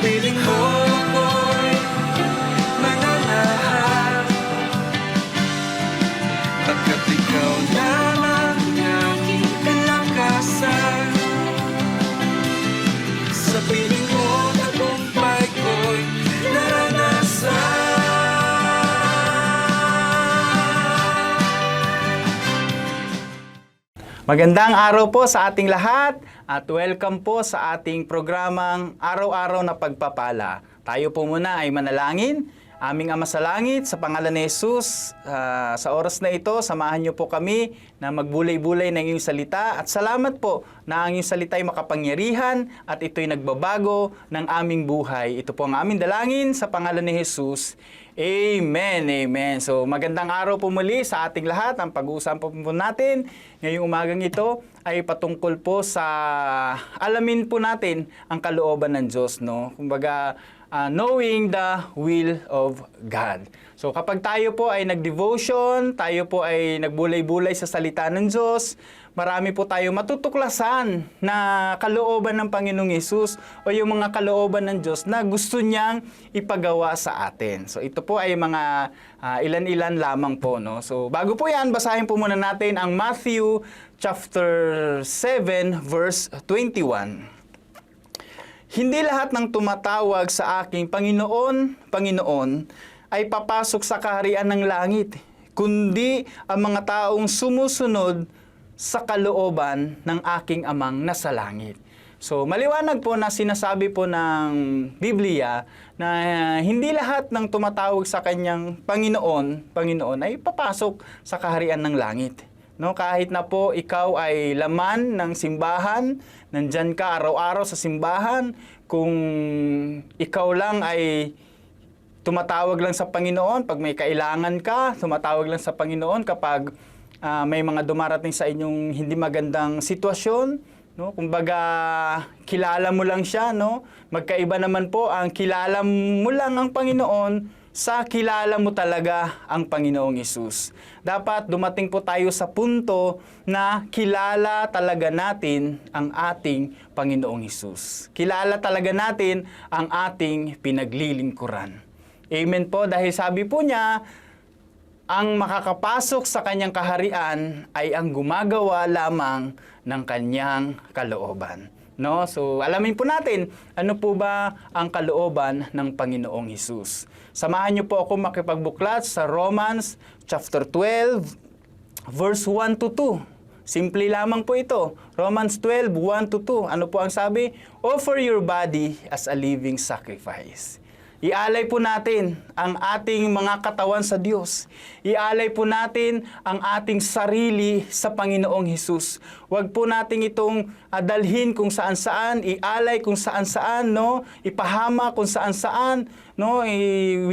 piling mo ako'y mananahan, pagkat ikaw lamang ang aking kalakasan. Sa piling mo tagumpay ko'y naranasan. Magandang araw po sa ating lahat at welcome po sa ating programang Araw-Araw na Pagpapala. Tayo po muna ay manalangin. Aming Ama sa Langit, sa pangalan ni Jesus, sa oras na ito, samahan niyo po kami na magbulay-bulay ng iyong salita. At salamat po na ang iyong salita ay makapangyarihan at ito'y nagbabago ng aming buhay. Ito po ang aming dalangin sa pangalan ni Jesus. Amen, amen. So magandang araw po muli sa ating lahat. Ang pag-uusapan po natin ngayong umagang ito ay patungkol po sa alamin po natin ang kalooban ng Diyos, no? Kumbaga, knowing the will of God. So kapag tayo po ay nag-devotion, tayo po ay nagbulay-bulay sa salita ng Diyos, marami po tayo matutuklasan na kalooban ng Panginoong Hesus o yung mga kalooban ng Diyos na gusto niyang ipagawa sa atin. So ito po ay mga ilan-ilan lamang po, no? So bago po yan, basahin po muna natin ang Matthew chapter 7 verse 21. Hindi lahat ng tumatawag sa aking Panginoon, Panginoon, ay papasok sa kaharian ng langit, kundi ang mga taong sumusunod sa kalooban ng aking Amang nasa langit. So, maliwanag po na sinasabi po ng Biblia na hindi lahat ng tumatawag sa kanyang Panginoon, Panginoon, ay papasok sa kaharian ng langit. No, kahit na po ikaw ay laman ng simbahan, nandyan ka araw-araw sa simbahan, kung ikaw lang ay tumatawag lang sa Panginoon pag may kailangan ka, tumatawag lang sa Panginoon kapag may mga dumarating sa inyong hindi magandang sitwasyon, no? Kumbaga kilala mo lang siya, no? Magkaiba naman po ang kilala mo lang ang Panginoon sa kilala mo talaga ang Panginoong Hesus. Dapat dumating po tayo sa punto na kilala talaga natin ang ating Panginoong Hesus. Kilala talaga natin ang ating pinaglilingkuran. Amen po, dahil sabi po niya, ang makakapasok sa kanyang kaharian ay ang gumagawa lamang ng kanyang kalooban. No? So, alamin po natin, ano po ba ang kalooban ng Panginoong Hesus? Samahan niyo po ako makipagbuklat sa Romans chapter 12, verse 1 to 2. Simple lamang po ito. Romans 12, 1 to 2. Ano po ang sabi? Offer your body as a living sacrifice. Ialay po natin ang ating mga katawan sa Diyos. Ialay po natin ang ating sarili sa Panginoong Hesus. Huwag po natin itong dalhin kung saan-saan, ialay kung saan-saan, no? Ipahama kung saan-saan, no?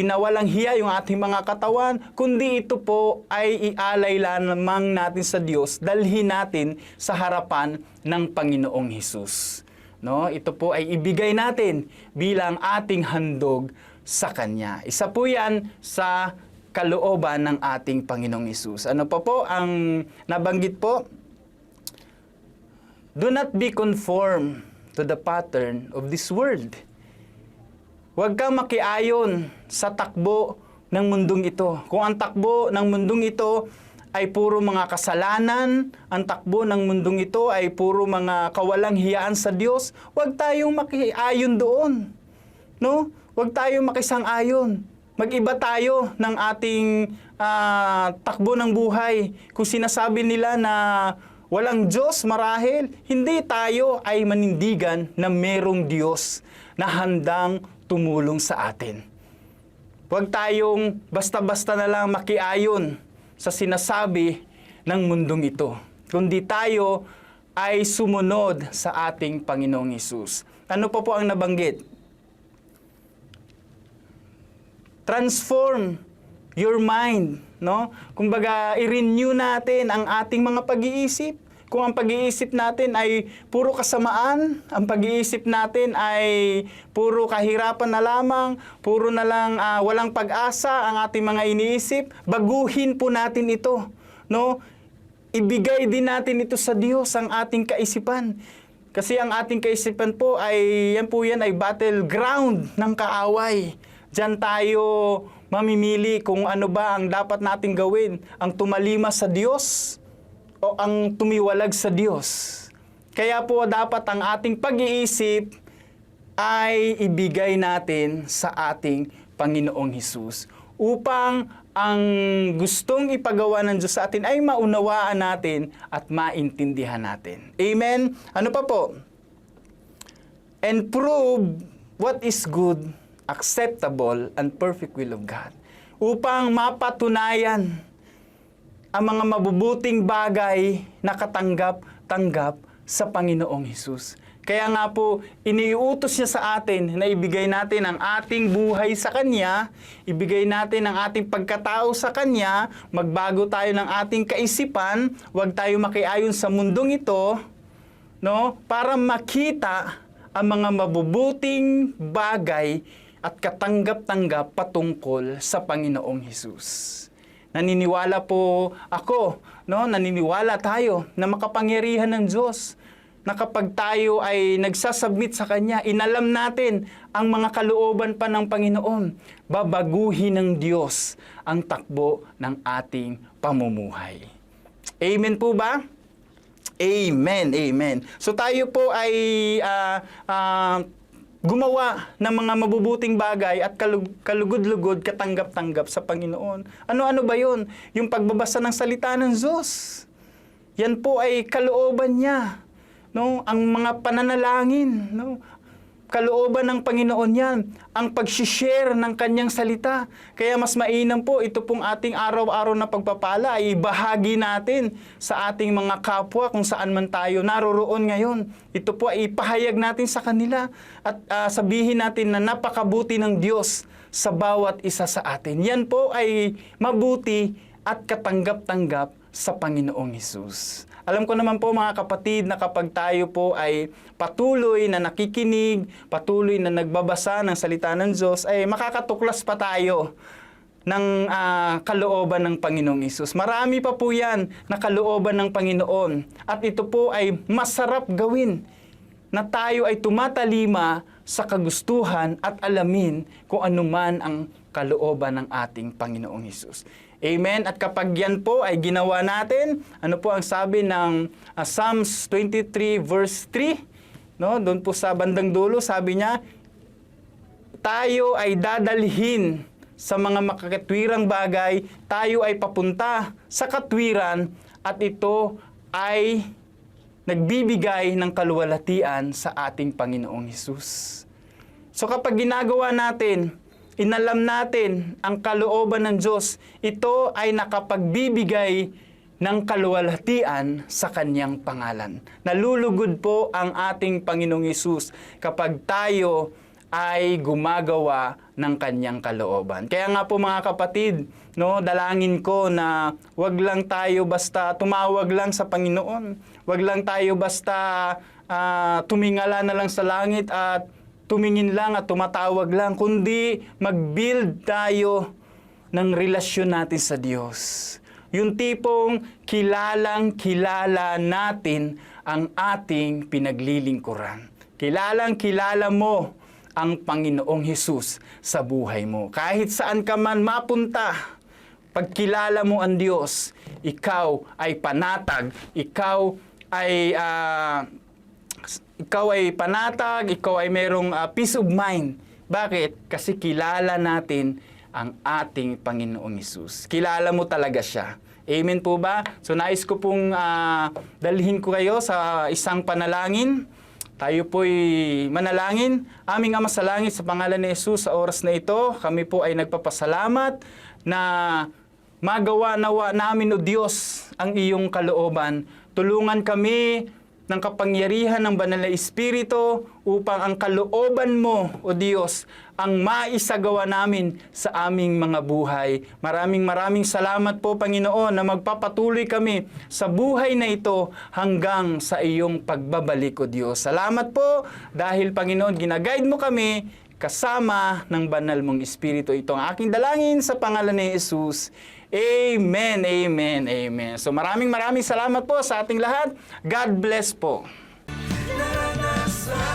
Winawalang hiya yung ating mga katawan, kundi ito po ay ialay lamang natin sa Diyos, dalhin natin sa harapan ng Panginoong Hesus. No, ito po ay ibigay natin bilang ating handog sa Kanya. Isa po yan sa kalooban ng ating Panginoong Hesus. Ano pa po ang nabanggit po? Do not be conformed to the pattern of this world. Huwag kang makiayon sa takbo ng mundong ito. Kung ang takbo ng mundong ito ay puro mga kasalanan, ang takbo ng mundong ito ay puro mga kawalang hiyaan sa Diyos, huwag tayong makiayon doon. No? Huwag tayong makisang-ayon. Mag-iba tayo ng ating takbo ng buhay. Kung sinasabi nila na walang Diyos marahil, hindi tayo ay manindigan na merong Diyos na handang tumulong sa atin. Huwag tayong basta-basta na lang makiayon sa sinasabi ng mundong ito, kundi tayo ay sumunod sa ating Panginoong Hesus. Ano pa po ang nabanggit? Transform your mind, no? Kumbaga, i-renew natin ang ating mga pag-iisip. Kung ang pag-iisip natin ay puro kasamaan, ang pag-iisip natin ay puro kahirapan na lamang, puro na lang walang pag-asa ang ating mga iniisip, baguhin po natin ito, no? Ibigay din natin ito sa Diyos ang ating kaisipan. Kasi ang ating kaisipan po ay, yan ay battleground ng kaaway. Diyan tayo mamimili kung ano ba ang dapat nating gawin. Ang tumalima sa Diyos o ang tumiwalag sa Diyos. Kaya po dapat ang ating pag-iisip ay ibigay natin sa ating Panginoong Hesus upang ang gustong ipagawa ng Diyos sa atin ay maunawaan natin at maintindihan natin. Amen? Ano pa po? And prove what is good, acceptable, and perfect will of God. Upang mapatunayan ang mga mabubuting bagay na katanggap-tanggap sa Panginoong Hesus. Kaya nga po, iniuutos niya sa atin na ibigay natin ang ating buhay sa Kanya, ibigay natin ang ating pagkatao sa Kanya, magbago tayo ng ating kaisipan, huwag tayo makiayon sa mundong ito, no? Para makita ang mga mabubuting bagay at katanggap-tanggap patungkol sa Panginoong Hesus. Naniniwala po ako, no? Naniniwala tayo na makapangyarihan ng Diyos na kapag tayo ay nagsasubmit sa Kanya, inalam natin ang mga kalooban pa ng Panginoon, babaguhin ng Diyos ang takbo ng ating pamumuhay. Amen po ba? Amen, amen. So tayo po ay gumawa ng mga mabubuting bagay at kalugod-lugod, katanggap-tanggap sa Panginoon. Ano-ano ba yun? Yung pagbabasa ng salita ng Diyos. Yan po ay kalooban niya. No, ang mga pananalangin, no, kalooban ng Panginoon yan, ang pag-share ng Kanyang salita. Kaya mas mainam po, ito pong ating araw-araw na pagpapala ay ibahagi natin sa ating mga kapwa kung saan man tayo naroroon ngayon. Ito po ay ipahayag natin sa kanila at sabihin natin na napakabuti ng Diyos sa bawat isa sa atin. Yan po ay mabuti at katanggap-tanggap sa Panginoong Hesus. Alam ko naman po mga kapatid na kapag tayo po ay patuloy na nakikinig, patuloy na nagbabasa ng salita ng Diyos, ay makakatuklas pa tayo ng kalooban ng Panginoong Hesus. Marami pa po yan na kalooban ng Panginoon. At ito po ay masarap gawin na tayo ay tumatalima sa kagustuhan at alamin kung anuman ang kalooban ng ating Panginoong Hesus. Amen. At kapag yan po ay ginawa natin, ano po ang sabi ng Psalms 23 verse 3? No, doon po sa bandang dulo, sabi niya, tayo ay dadalhin sa mga makakatwirang bagay, tayo ay papunta sa katwiran at ito ay nagbibigay ng kaluwalhatian sa ating Panginoong Hesus. So kapag ginagawa natin, inalam natin ang kalooban ng Diyos, ito ay nakapagbibigay ng kaluwalhatian sa Kanyang pangalan. Nalulugod po ang ating Panginoong Hesus kapag tayo ay gumagawa ng Kanyang kalooban. Kaya nga po mga kapatid, no, dalangin ko na wag lang tayo basta tumawag lang sa Panginoon. Wag lang tayo basta tumingala na lang sa langit at tumingin lang at tumatawag lang, kundi mag-build tayo ng relasyon natin sa Diyos. Yung tipong kilalang-kilala natin ang ating pinaglilingkuran. Kilalang-kilala mo ang Panginoong Hesus sa buhay mo. Kahit saan ka man mapunta, pag kilala mo ang Diyos, ikaw ay panatag, ikaw ay panatag, ikaw ay merong peace of mind. Bakit? Kasi kilala natin ang ating Panginoong Hesus. Kilala mo talaga siya. Amen po ba? So nais ko pong dalhin ko kayo sa isang panalangin. Tayo po'y manalangin. Aming Ama sa Langit, sa pangalan ni Hesus, sa oras na ito, kami po ay nagpapasalamat na magawa nawa namin, O Diyos, ang iyong kalooban. Tulungan kami ng kapangyarihan ng Banal na Espiritu upang ang kalooban mo, O Diyos, ang maisagawa namin sa aming mga buhay. Maraming salamat po, Panginoon, na magpapatuloy kami sa buhay na ito hanggang sa iyong pagbabalik, O Diyos. Salamat po dahil, Panginoon, ginaguide mo kami kasama ng banal mong Espiritu. Ito ang aking dalangin sa pangalan ni Jesus. Amen, amen, amen. So maraming salamat po sa ating lahat. God bless po. naranasan.